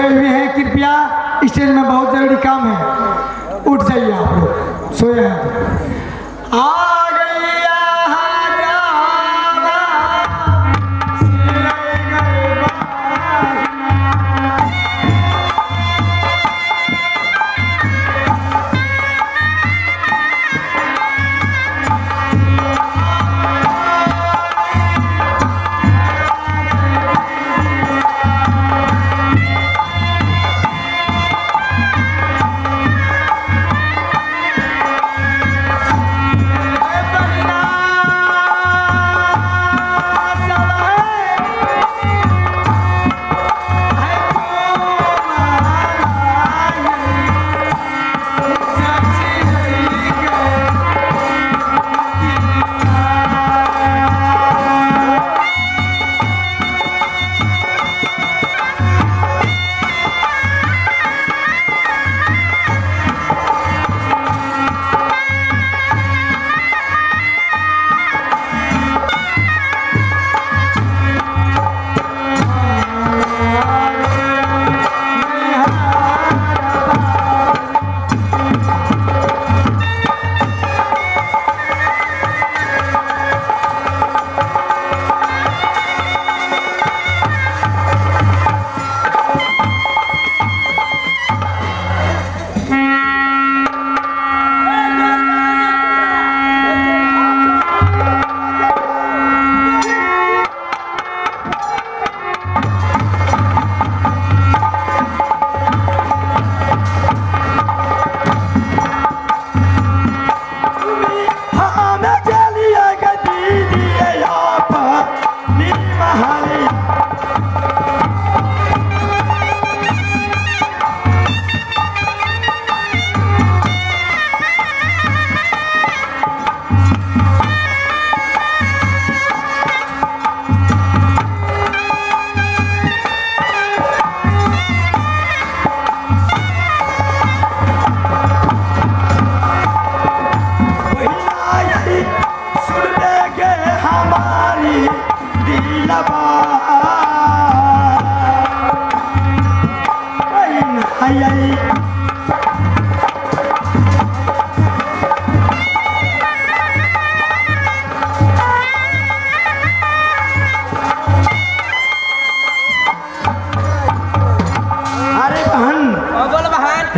सोए हुए हैं, कृपया स्टेज में बहुत जरूरी काम है, उठ जाइए आप लोग सोए हैं। आ गई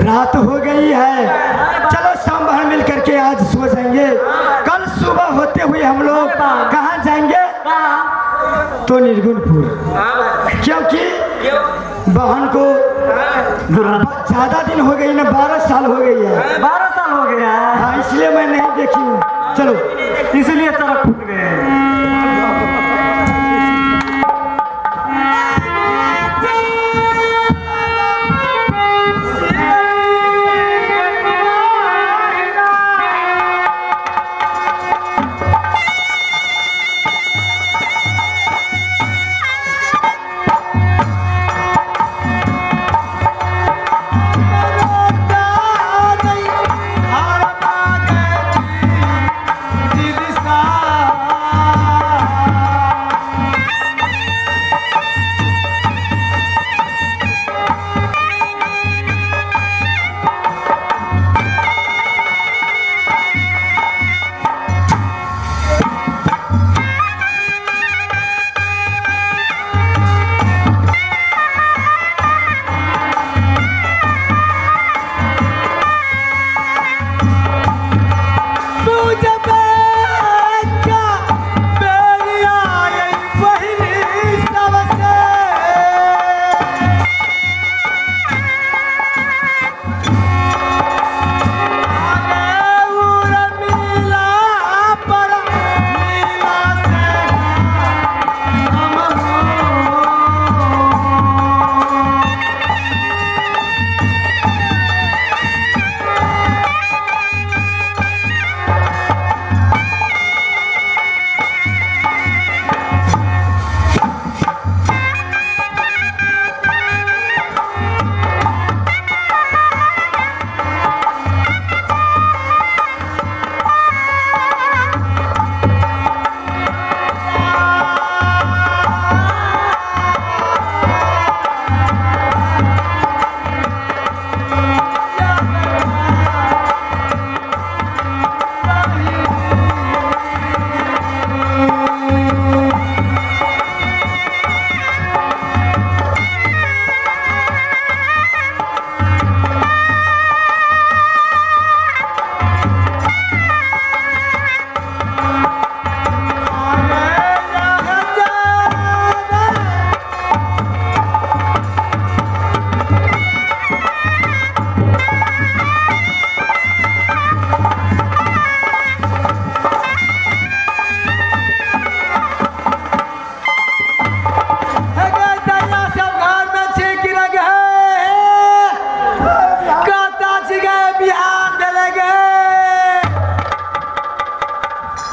रात हो गई है, चलो शाम भर मिल करके आज सो जाएंगे। कल सुबह होते हुए हम लोग कहाँ जाएंगे? तो निर्गुणपुर, क्योंकि बहन को ज्यादा दिन हो गई ना, 12 साल हो गई है। 12 साल हो गया है। हाँ, इसलिए मैं नहीं देखी हूँ। चलो, इसलिए तरफ फूट गए। हाँ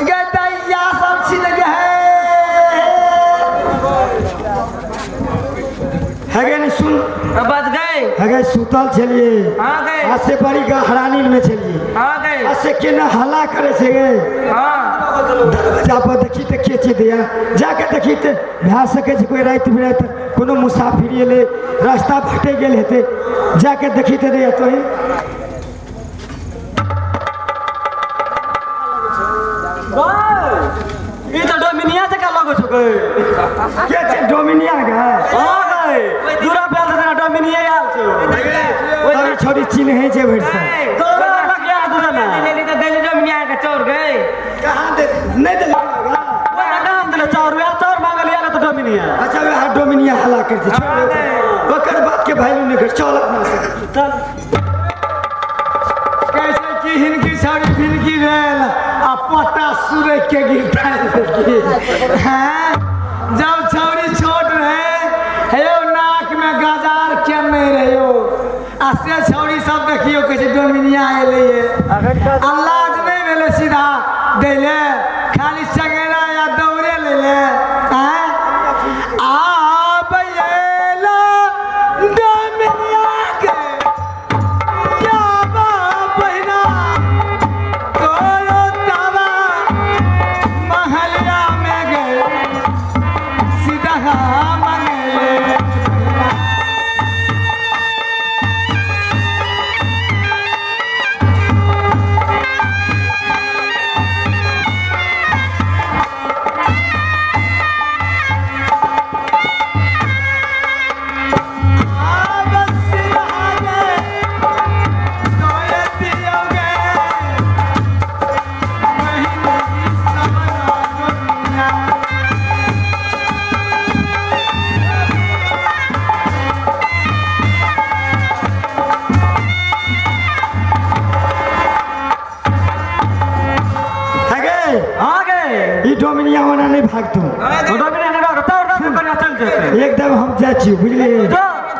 गदैया सब छिन गए हगे नहीं सुन बच गए हगे सुतल छलिए हाँ गए आज से बड़ी हरानी में छलिए हाँ गए आज से केना हल्ला करे छे गे हाँ दरवाजा पर देखी तो केचे दिया जाके देखी तो भा सके छे कोई रात बिरात कोनो मुसाफिर एले रास्ता भटे गेल हेते जाके देखी तो दिया तो ही ई तो डोमिनिया से का लगो छके के छे डोमिनिया गा हां गए दूरा पे से डोमिनिया आल छो ओई छोरी चिन्ह है जे भर से तो लग गया दूरा ना दिल्ली तो दिल्ली डोमिनिया का चोर गए कहां दे नहीं दे वो नाम दिले चोर मांग लिया ना तो डोमिनिया अच्छा वे डोमिनिया हल्ला कर छे छोड़ ओकर बात के वैल्यू नहीं कर चल अपना से चल कैसे की हिनकी छोरी फिनकी भेल आ पट्टा सुरे के गिरता है जब छौरी छोट रहे हेयो नाक में गजार के नहीं रहियो आ से छौरी सब देखियो कैसे डोमिनिया आइले अल्लाह नहीं भेले सीधा देले खाली सगेरा या दौड़े लेले हैं आ बयला डोमिनिया के या बहिना तोरो तावा महलिया में गए सीधा मंगले डोमिनिया होना नहीं भागतू डोमिनिया ने भागो तोर ना कर चल जेते एकदम हम जा छी बुझलिए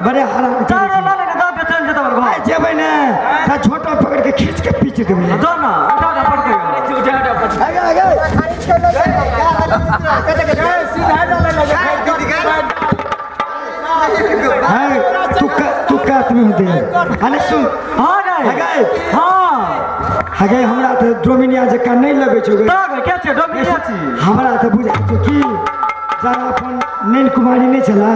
बड़े हराम चल ना ले ना पे चल जेते घर भाई जेबै ने ता छोटा पकड़ के खींच के पीछे देबै जो ना उठा पड़ के उठा आगे आगे सीधा डाले लगे तू कात में दे अने सुन हां गए हां हगे हमरा तो डोमिनिया जका नहीं लगे छो तो क्या छे डोमिनिया छी हमरा तो बुझा छो की जरा अपन नील कुमारी नहीं चला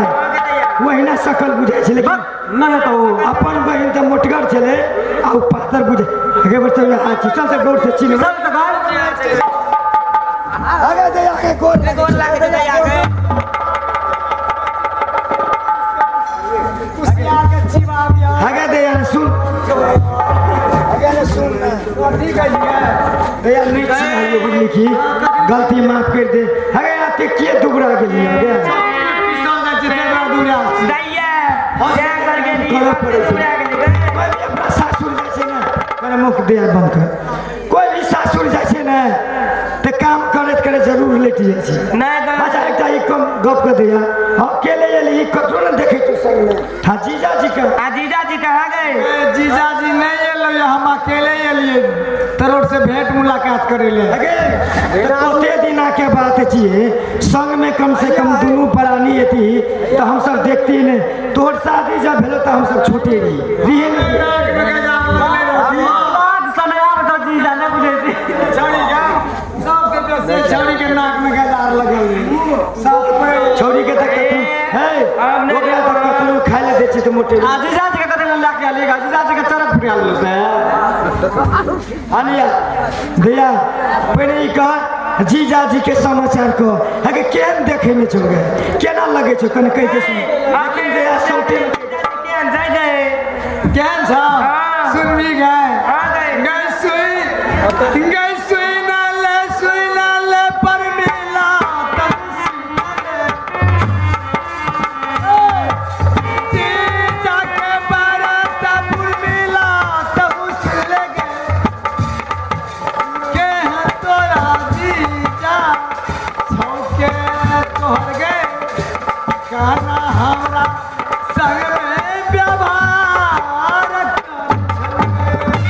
वही ना सकल बुझे छे लेकिन नहीं तो अपन बहन तो मोटगर चले आ पातर बुझे हगे बच्चा हाथ चल से गौर से चिन्ह सब तो गाल आगे दे आगे गोल लाग दे आगे कुसियार के चिवा दिया हगे दे यार सुन हगे ने सुन ठीक है दे यार नहीं चाहिए बुझली की गलती माफ कर दे हगे आते के दुबरा के लिए हगे पिस्तौल का चित्ते बड़ा दुबरा दैया क्या करके दी दुबरा के लिए कोई भी अपना सासुर जैसे ना मेरा मुख दे बंद कर कोई भी सासुर जैसे ना ते काम करे करे जरूर लेट जाय छी नहीं तो अच्छा एकटा ई कम गप कर दिया अकेले एली ई कतरो न देखे तू संग में था जीजा जी कहाँ गए जीजा जी नहीं एले हम अकेले एलिए तरोड़ से भेंट मुलाकात करे ले कते दिना के बात छिए संग में कम से कम दोनों प्राणी एती तो हम सब देखती ने तोर शादी जब भेलो तो हम सब छोटे रही छौरी के नाक में गजार लगल छौरी के तक है ओकरा तक कतनो खाय ले दे छी त मोटे जीजा जी के कते ला के आलिएगा जीजा जी के चरक फुटिया लो से आलिया भैया पहले ई कह जीजा जी के समाचार को हगे केन देखे में छोड़ गए केना लगे छो कने कह के सुन लेकिन भैया सौते केन जाय जाय केन छ सुन भी गए हां गए गई सुई ना ले पर मिला जीजा के बारात पुर मिला तब सुन गए के तोरा जीजा छौके तोहर गए गाना हमरा संग में व्यवहार कर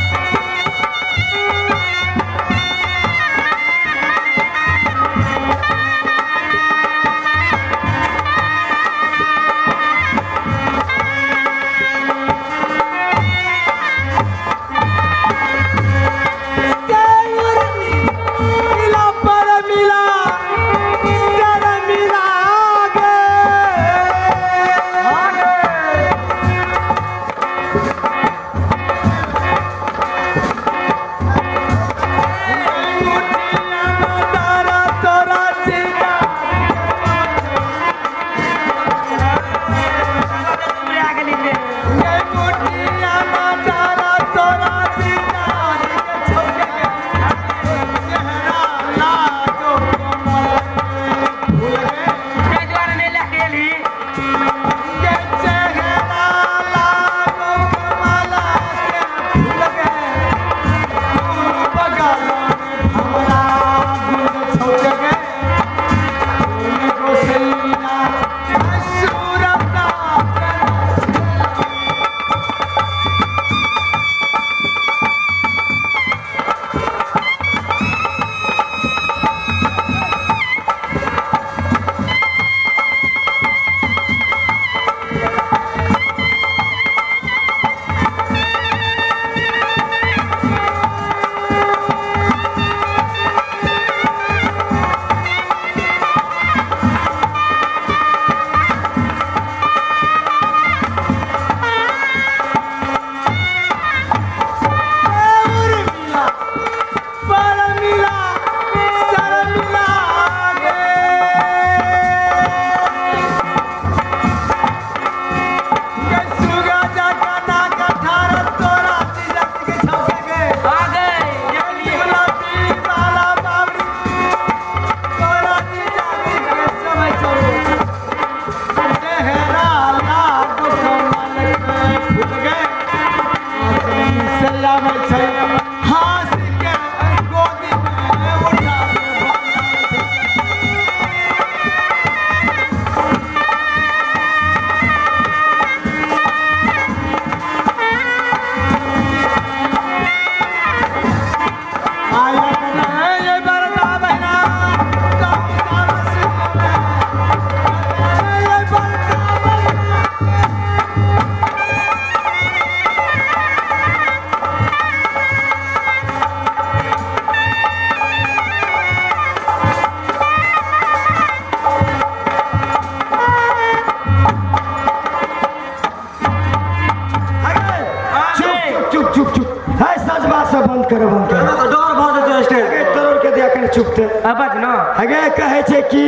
चुप थे अब न अगे कहे छे कि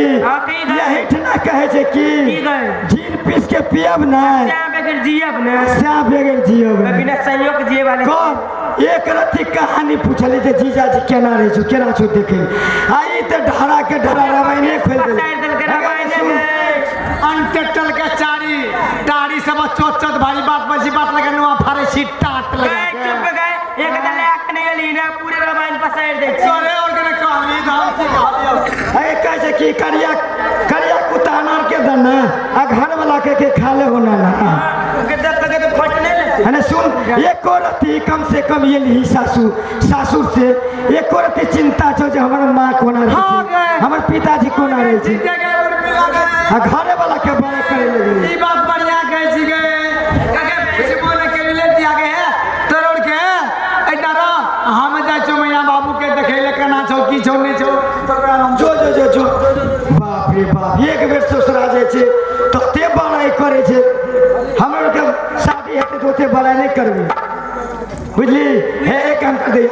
यही ठना कहे छे कि जीन पीस के पियब ना श्याम बगैर जियब ना श्याम बगैर जियब बिना संयोग जिए वाले कौन एक रति कहानी पूछली थे जीजा जी केना रहे छु केना छु देखे आई तो ढारा के ढारा रामायण खोल दे अनटेटल के चारी दाढ़ी सब चोचत भारी बात बजी बात लगे नुआ फारे छी टाट लगे चुप गए एक लाख नहीं ली ना पूरे रामायण पसार दे अरे और के कहली धाम से कहली अरे कहे कि करिया करिया कुताना के दना आ घर वाला के खा ले होना ना के दत लगे तो फट नहीं लेते अने सुन एक औरती कम से कम ये ली सासुर से एक औरती चिंता छो जे हमर मां कोना रहे हमर पिताजी कोना रहे छी आ घरे वाला के बड़े करे लगे ई बात बढ़िया कहे छी गे कगे बेसी बोले के ले दिया गे है तोड़ के एटा रो हम जाय छो मैया बाबू के देखे ले केना छौ की छौ नहीं छौ जो जो जो जो बाप रे बाप एक बेर ससुरा जाय छे तते बड़ाई करे छे हमर के शादी हेते तो ते बड़ाई नहीं करबी बुझली हे एक काम कर दे